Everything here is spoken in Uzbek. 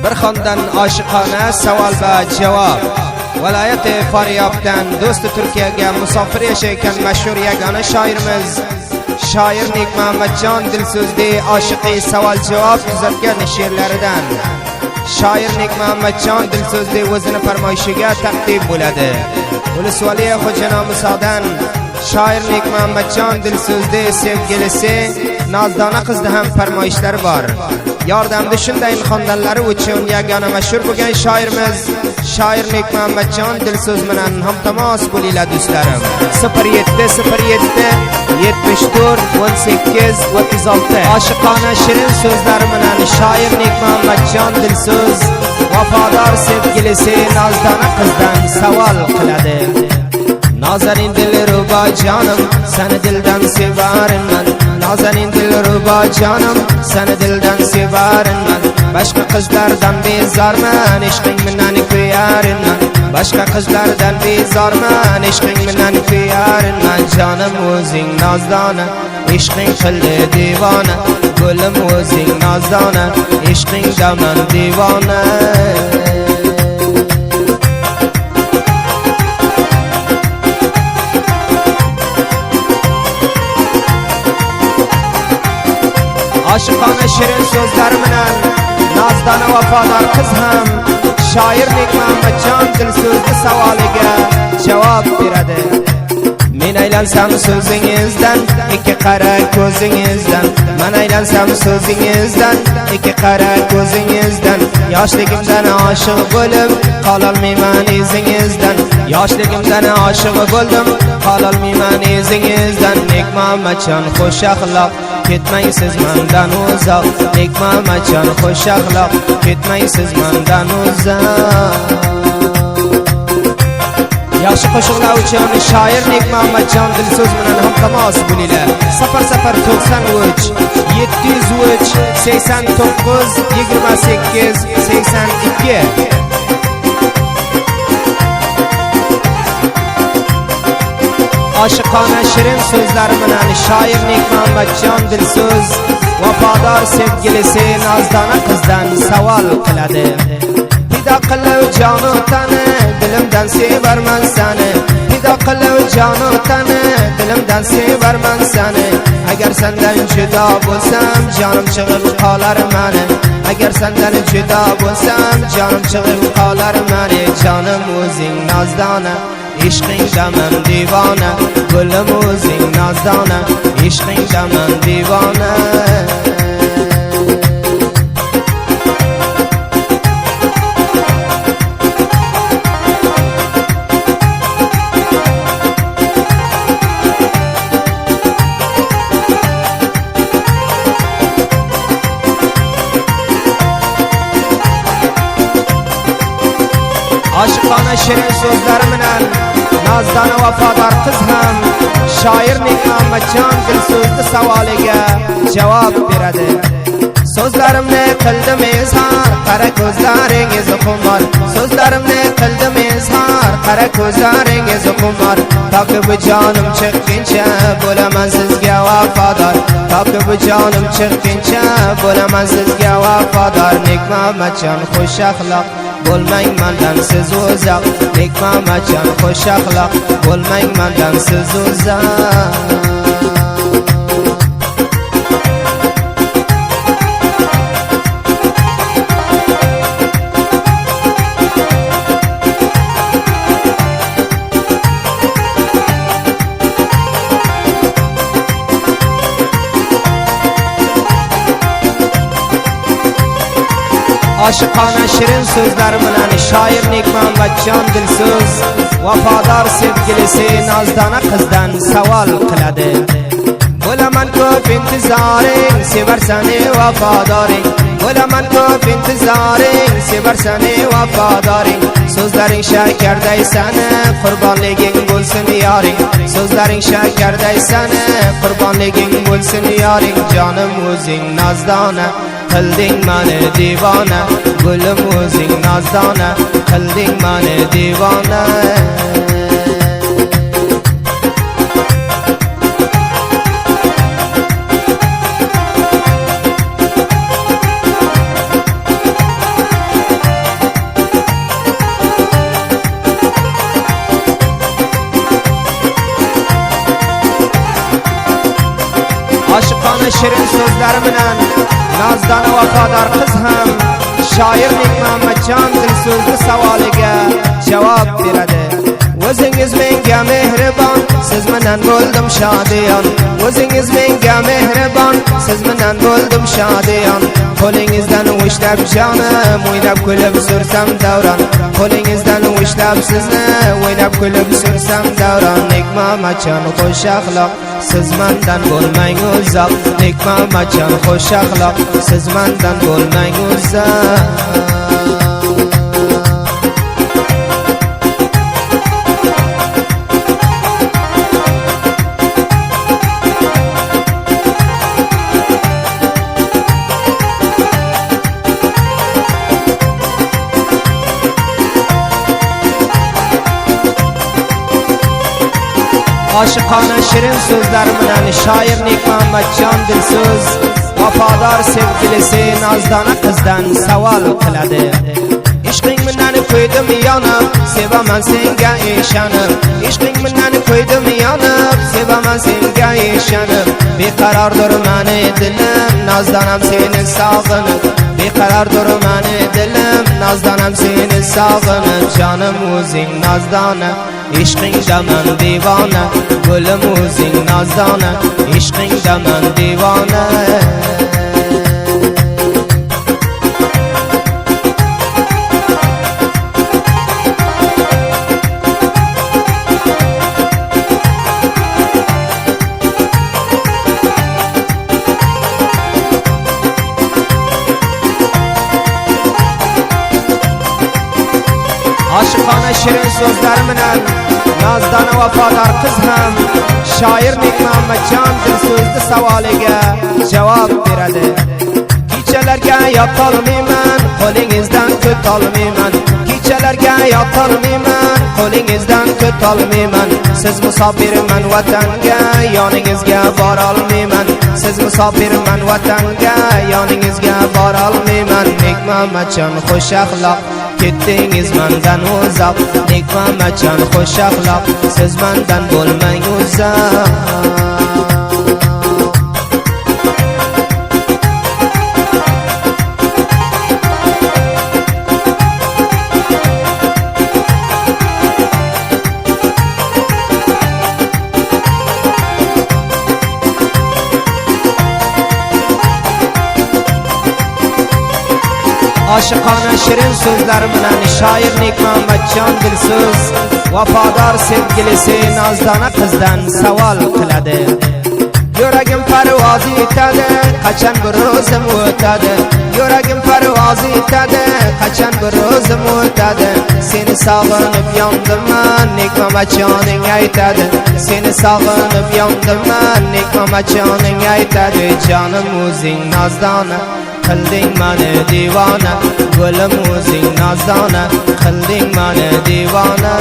bir xondan oshiqona savol va javob. Viloyat Faryobdan do'sti Turkiyaga musofir yashayotgan mashhur yagona shoirimiz shoir Nekmuhammadjon Dilso'zli oshiqiy savol javob tuzatgan she'rlaridan shoir Nekmuhammadjon Dilso'zli o'zini farmoyishiga taqdim bo'ladi. Ulusvali Xo'janomisodan shoir Nekmuhammadjon Dilso'zli sevgilisi Nozdona qizda ham farmoyishlari bor. Yordamda shunday xonadonlari uchun yagona mashhur bo'lgan shoirimiz shoir Nekmuhammadjon Dilso'z bilan hamtamas bo'linglar do'stlarim. 0707 74 18 36 oshiqona shirin so'zlari bilan shoir Nekmuhammadjon Dilso'z vafodor sevgilisi Nozdona qizdan savol qiladi. Nazanin Dilruba canım, seni dilden severim ben. Nazanin Dilruba canım, seni dilden severim ben. Başka kızlardan bezarman, eşkin minan kuyarım ben. Başka kızlardan bezarman, eşkin minan kuyarım ben. Canım o'zing Nozdona, eşkin qildi divona. Gulum o'zing Nozdona, eşkin daman divona. Oshiqona shirin so'zlari bilan Nozdona vafodor qiz ham shoir Nekmuhammadjon Dilso'zli savoliga javob beradi. Men aylansam so'zingizdan, ikki qara ko'zingizdan. Men aylansam so'zingizdan, ikki qara ko'zingizdan. Yoshligimdan oshiq bo'lib, qololmayman izingizdan. Yoshligimdan oshiq bo'ldim, qololmayman izingizdan. Nekmuhammadjon xush axloq, ketmaysiz mendan uzoq. Nekmuhammadjon xush axloq, ketmaysiz mendan uzoq. Yaxshi qo'shiqlar uchun shoir Nekmuhammadjon Dilso'z bilan hamtamas bo'linglar. 0093 703 89 28 82 oshiqona shirin so'zlari bilan shoir Nekmuhammadjon Dilso'z vafodor sevgilisi Nozdona qizdan savol qiladi. Fido qilib jonu tani, dilimdan sevarman seni. Fido qilib jonu tani, dilimdan sevarman seni. Agar sendan judo bo'lsam, jonim chiqib qolar meni. Agar sendan judo bo'lsam, jonim chiqib qolar meni. Jonim o'zing Nozdona, ishqingdaman divona. Gulim o'zing Nozdona, ishqingdaman divona. Oshiqona shirin so'zlari bilan Nozdona vafodor qiz ham shoir Nekmuhammadjon Dilso'zli savoliga javob beradi. So'zlarimni qildim izhor, qara ko'zlaringiz qumor. So'zlarimni qildim izhor, qara ko'zlaringiz qumor. Toki bu jonim chiqquncha bo'laman sizga vafodor. Toki bu jonim chiqquncha bo'laman sizga vafodor. Nekmuhammadjon xush axloq, bo'lmang mendan siz uzoq. Nekmuhammadjon xush axloq, bo'lmang mendan siz uzoq. Oshiqona shirin so'zlari bilan shoir Nekmuhammadjon Dilso'z vafodor sevgilisi Nozdona qizdan savol qiladi. Bo'laman ko'p intizoring, sevarsani vafodoring. Bo'laman ko'p intizoring, sevarsani vafodoring. So'zlaring shakarday sani, qurbonliging bo'lsin yoring. So'zlaring shakarday sani, qurbonliging bo'lsin yoring. Jonim o'zing Nozdona, qilding meni divona. Gulim o'zing Nozdona, qilding meni divona. oshqona shirin so'zlari bilan nozdona vafodor qiz ham shoir Muhammadjon Dilso'zning savoliga javob beradi. O'zingiz menga mehribon, siz bilan bo'ldim shodiyon. O'zingiz menga mehribon, siz bilan bo'ldim shodiyon. Qo'lingizdan ushlab jonim, o'ynab kulib sursam davron. Qo'lingizdan ushlab sizni, o'ynab kulib sursam davron. Muhammadjon xush axloq, siz mendan bo'lmang uzoq. Muhammadjon xush axloq, siz mendan bo'lmang uzoq. Oshqona shirin so'zlar bilan shoir Muhammadjon Dilso'z vafodor sevgilisi nozdona qizdan savol qiladi. Ishqing bilan qo'ydim yonib, sevaman senga ishonib. Ishqing bilan qo'ydim yonib, sevaman senga ishonib. Beqarordir meni dilim, nozdonam seni sog'inib. Beqarordir meni dilim, nozdonam seni sog'inib. Jonim o'zing nozdona, ishqingda men devona. Gulim o'zing nozdona, ishqingda men devona. Oshqona shirin so'zlar bilan nozdona vafodor qiz ham shoir Muhammadjon Dilso'zning savoliga javob beradi. Kechalarga yotolmayman, qo'lingizdan ko'tolmayman. Kechalarga yotolmayman, qo'lingizdan ko'tolmayman. Siz musofirman vatanga, yoningizga bora olmayman. Siz musofirman vatanga, yoningizga bora olmayman. Muhammadjon xush axloq, ketdingiz mendan uzoq. Muhammadjon xush axloq, siz mendan bo'lmang uzoq. Oshqona shirin so'zlar bilan shoir Muhammadjon Dilso'z vafodor sevgilisi nozdona qizdan savol qiladi. Yuragim parvoz etadi, qachon bir o'zim o'tadi. Yuragim parvoz etadi, qachon bir o'zim o'tadi. Seni sog'inib yondiman, Muhammadjoning aytadi. Seni sog'inib yondiman, Muhammadjoning aytadi. Jonim o'zing nozdona, qilding meni devona. Gulim o'zing nozdona, qilding meni devona.